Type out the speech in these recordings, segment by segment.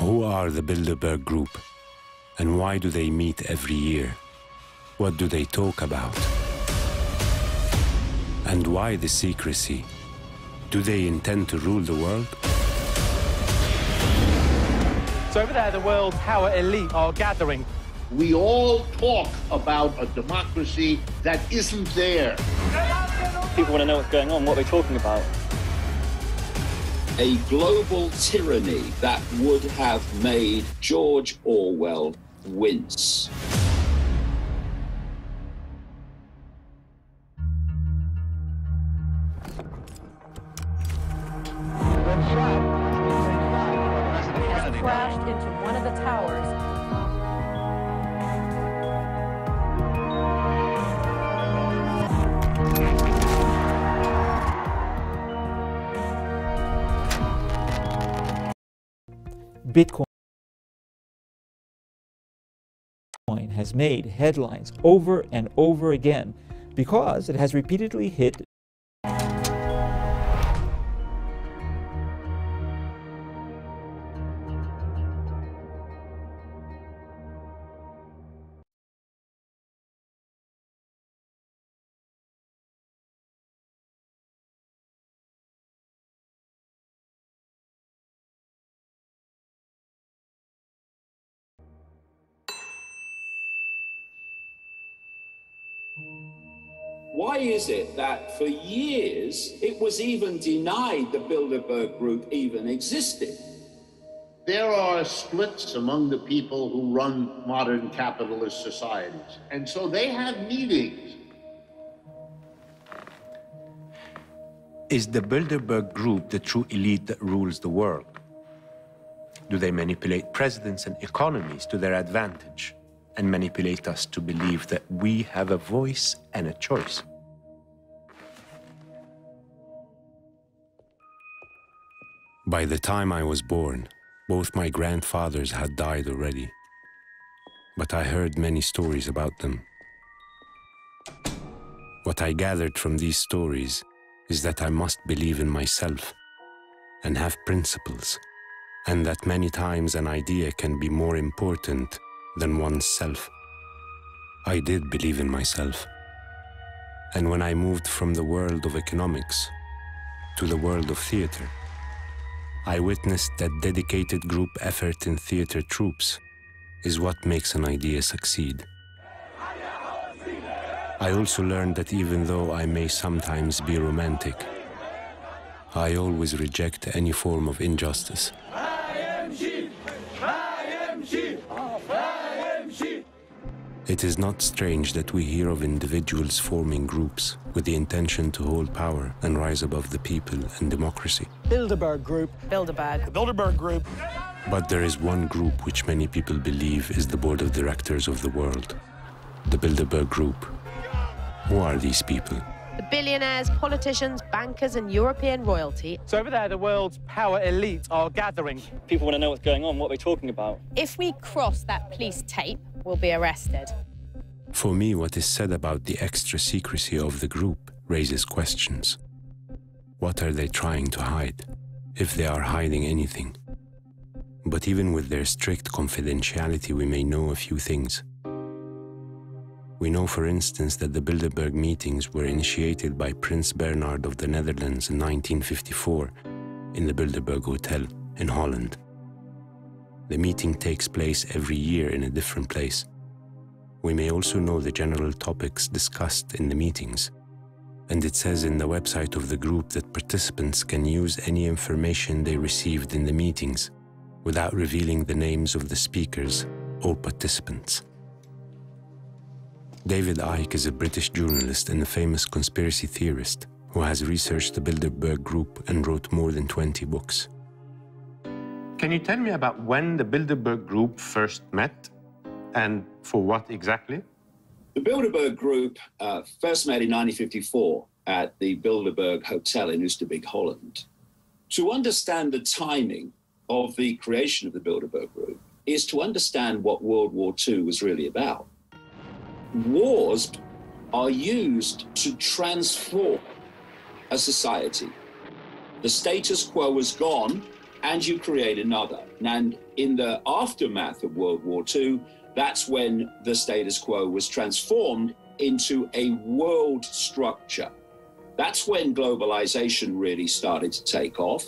Who are the Bilderberg Group, and why do they meet every year? What do they talk about? And why the secrecy? Do they intend to rule the world? So over there, the world's power elite are gathering. We all talk about a democracy that isn't there. People want to know what's going on, what we're talking about. A global tyranny that would have made George Orwell wince. Has crashed into one of the towers. Bitcoin has made headlines over and over again because it has repeatedly hit Why is it that for years it was even denied the Bilderberg Group even existed? There are splits among the people who run modern capitalist societies, and so they have meetings. Is the Bilderberg Group the true elite that rules the world? Do they manipulate presidents and economies to their advantage and manipulate us to believe that we have a voice and a choice? By the time I was born, both my grandfathers had died already, but I heard many stories about them. What I gathered from these stories is that I must believe in myself and have principles, and that many times an idea can be more important than one's self. I did believe in myself. And when I moved from the world of economics to the world of theater, I witnessed that dedicated group effort in theater troupes is what makes an idea succeed. I also learned that even though I may sometimes be romantic, I always reject any form of injustice. It is not strange that we hear of individuals forming groups with the intention to hold power and rise above the people and democracy. Bilderberg Group. Bilderberg. The Bilderberg Group. But there is one group which many people believe is the board of directors of the world, the Bilderberg Group. Who are these people? The billionaires, politicians, bankers, and European royalty. So over there, the world's power elite are gathering. People want to know what's going on, what we're talking about. If we cross that police tape, we'll be arrested. For me, what is said about the extra secrecy of the group raises questions. What are they trying to hide, if they are hiding anything? But even with their strict confidentiality, we may know a few things. We know, for instance, that the Bilderberg meetings were initiated by Prince Bernhard of the Netherlands in 1954 in the Bilderberg Hotel in Holland. The meeting takes place every year in a different place. We may also know the general topics discussed in the meetings. And it says in the website of the group that participants can use any information they received in the meetings without revealing the names of the speakers or participants. David Icke is a British journalist and a famous conspiracy theorist who has researched the Bilderberg Group and wrote more than 20 books. Can you tell me about when the Bilderberg Group first met and for what exactly? The Bilderberg Group first met in 1954 at the Bilderberg Hotel in Oosterbeek, Holland. To understand the timing of the creation of the Bilderberg Group is to understand what World War II was really about. Wars are used to transform a society. The status quo was gone, and you create another. And in the aftermath of World War II, that's when the status quo was transformed into a world structure. That's when globalization really started to take off.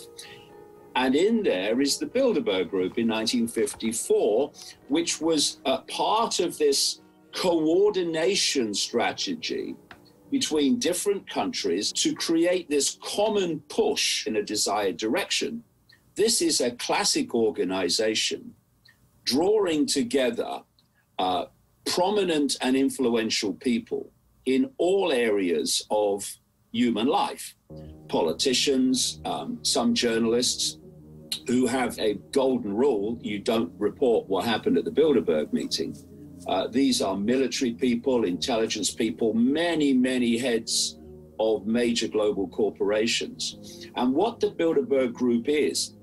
And in there is the Bilderberg Group in 1954, which was a part of this coordination strategy between different countries to create this common push in a desired direction. This is a classic organization drawing together prominent and influential people in all areas of human life. Politicians, some journalists who have a golden rule: you don't report what happened at the Bilderberg meeting. These are military people, intelligence people, many heads of major global corporations. And what the Bilderberg Group is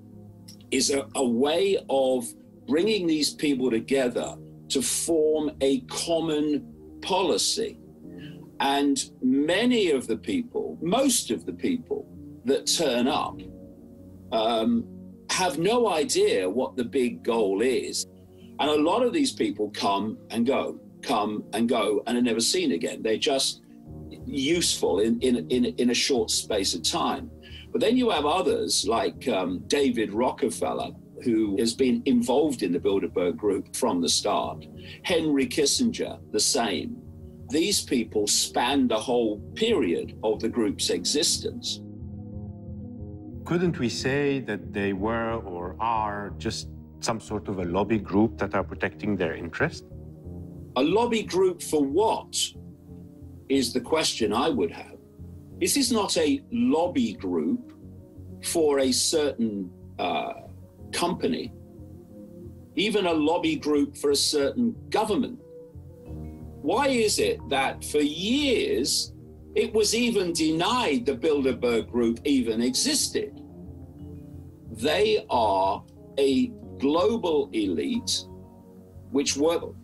a way of bringing these people together to form a common policy. And many of the people, most of the people that turn up have no idea what the big goal is. And a lot of these people come and go, and are never seen again. They're just useful in a short space of time. But then you have others like David Rockefeller, who has been involved in the Bilderberg Group from the start. Henry Kissinger, the same. These people span the whole period of the group's existence. Couldn't we say that they were or are just some sort of a lobby group that are protecting their interest? A lobby group for what is the question I would have. This is not a lobby group for a certain company, even a lobby group for a certain government. Why is it that for years it was even denied the Bilderberg Group even existed? They are a global elite which work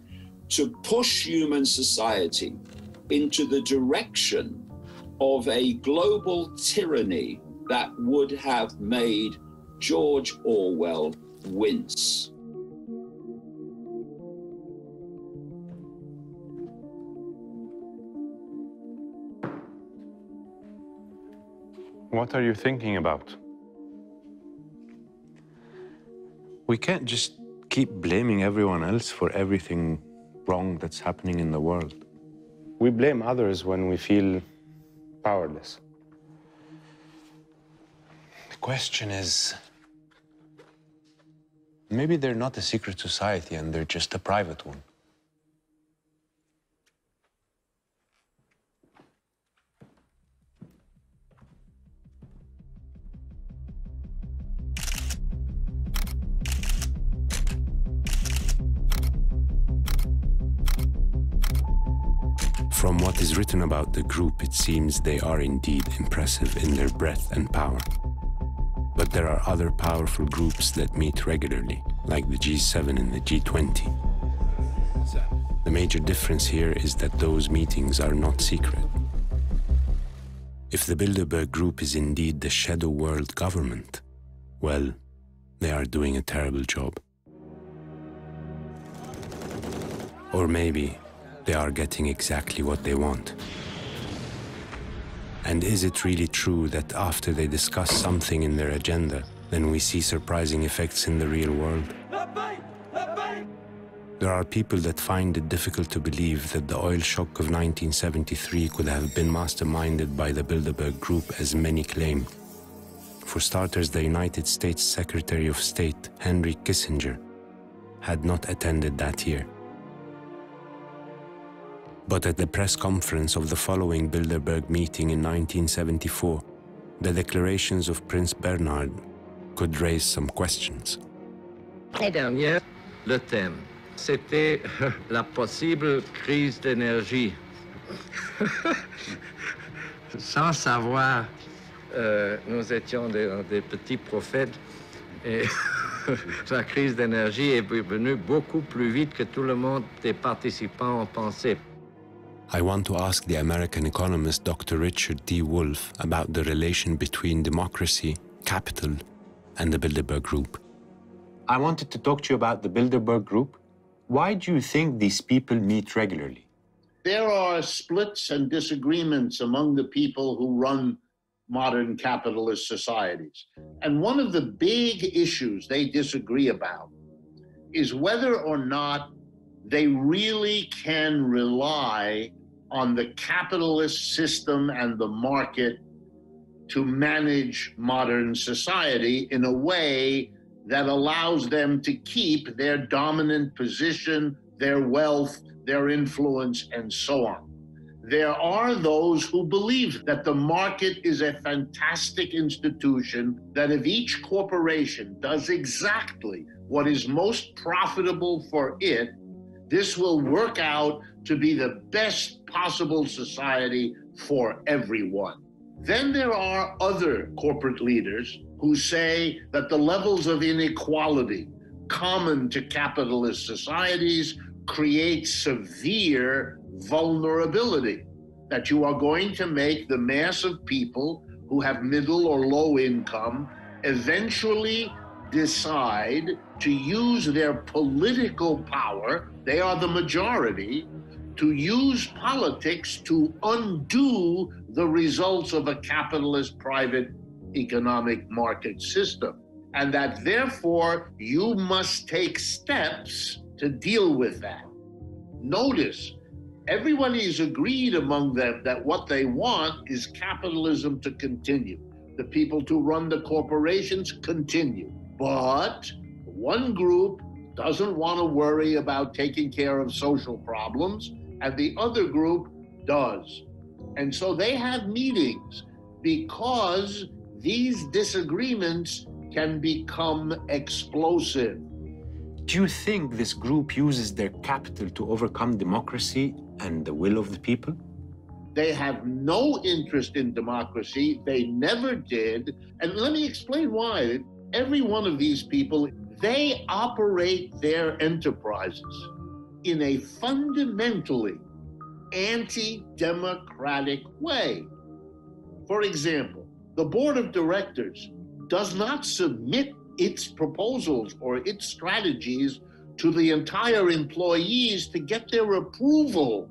to push human society into the direction of a global tyranny that would have made George Orwell wince. What are you thinking about? We can't just keep blaming everyone else for everything wrong that's happening in the world. We blame others when we feel powerless. The question is, maybe they're not a secret society and they're just a private one. From what is written about the group, it seems they are indeed impressive in their breadth and power. But there are other powerful groups that meet regularly, like the G7 and the G20. The major difference here is that those meetings are not secret. If the Bilderberg Group is indeed the shadow world government, well, they are doing a terrible job. Or maybe they are getting exactly what they want. And is it really true that after they discuss something in their agenda, then we see surprising effects in the real world? There are people that find it difficult to believe that the oil shock of 1973 could have been masterminded by the Bilderberg Group, as many claim. For starters, the United States Secretary of State, Henry Kissinger, had not attended that year. But at the press conference of the following Bilderberg meeting in 1974, the declarations of Prince Bernhard could raise some questions. L'année dernière, le thème, c'était la possible crise d'énergie. Sans savoir, nous étions des petits prophètes et la crise d'énergie est venue beaucoup plus vite que tout le monde des participants ont pensé. I want to ask the American economist Dr. Richard D. Wolff about the relation between democracy, capital, and the Bilderberg Group. I wanted to talk to you about the Bilderberg Group. Why do you think these people meet regularly? There are splits and disagreements among the people who run modern capitalist societies. And one of the big issues they disagree about is whether or not they really can rely on the capitalist system and the market to manage modern society in a way that allows them to keep their dominant position, their wealth, their influence, and so on. There are those who believe that the market is a fantastic institution, that if each corporation does exactly what is most profitable for it, this will work out to be the best possible society for everyone. Then there are other corporate leaders who say that the levels of inequality common to capitalist societies create severe vulnerability, that you are going to make the mass of people who have middle or low income eventually decide to use their political power, they are the majority, to use politics to undo the results of a capitalist private economic market system. And that therefore you must take steps to deal with that. Notice, everybody is agreed among them that what they want is capitalism to continue. The people to run the corporations continue. But one group doesn't want to worry about taking care of social problems, and the other group does. And so they have meetings because these disagreements can become explosive. Do you think this group uses their capital to overcome democracy and the will of the people? They have no interest in democracy. They never did. And let me explain why. Every one of these people, they operate their enterprises in a fundamentally anti-democratic way. For example, the board of directors does not submit its proposals or its strategies to the entire employees to get their approval.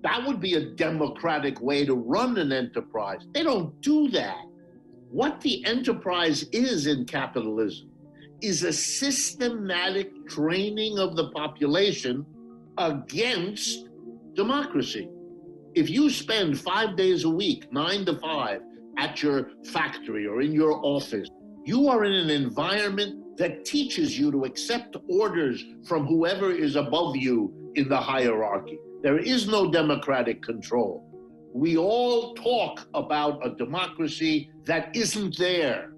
That would be a democratic way to run an enterprise. They don't do that. What the enterprise is in capitalism is a systematic training of the population against democracy. If you spend 5 days a week, 9 to 5, at your factory or in your office, you are in an environment that teaches you to accept orders from whoever is above you in the hierarchy. There is no democratic control. We all talk about a democracy that isn't there.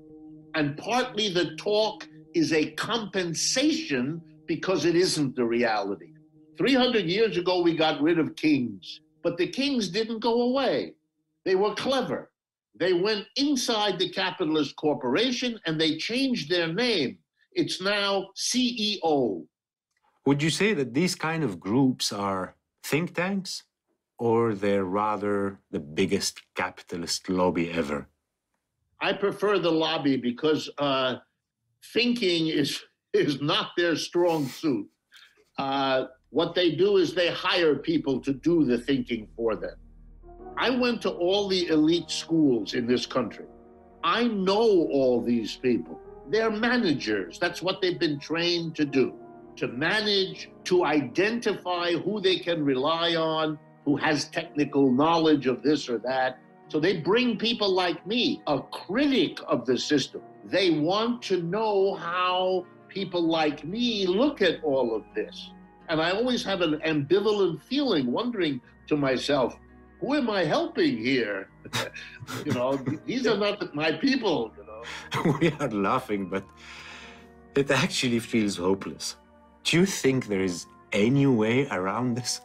And partly the talk is a compensation because it isn't the reality. 300 years ago, we got rid of kings, but the kings didn't go away. They were clever. They went inside the capitalist corporation and they changed their name. It's now CEO. Would you say that these kind of groups are think tanks, or they're rather the biggest capitalist lobby ever? I prefer the lobby because thinking is not their strong suit. What they do is they hire people to do the thinking for them. I went to all the elite schools in this country. I know all these people. They're managers. That's what they've been trained to do, to manage, to identify who they can rely on, who has technical knowledge of this or that. So they bring people like me, a critic of the system. They want to know how people like me look at all of this. And I always have an ambivalent feeling, wondering to myself, who am I helping here? These are not my people, We are laughing, but it actually feels hopeless. Do you think there is any way around this?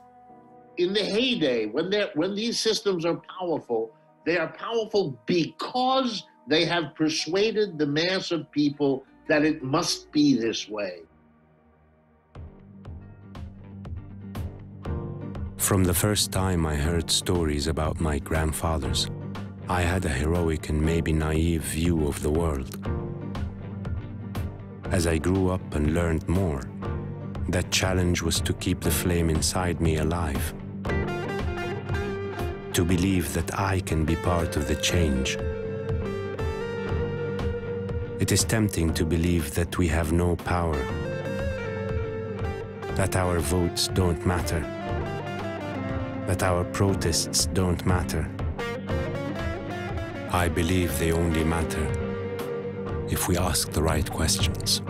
In the heyday, when these systems are powerful, they are powerful because they have persuaded the mass of people that it must be this way. From the first time I heard stories about my grandfathers, I had a heroic and maybe naive view of the world. As I grew up and learned more, that challenge was to keep the flame inside me alive. To believe that I can be part of the change. It is tempting to believe that we have no power, that our votes don't matter, that our protests don't matter. I believe they only matter if we ask the right questions.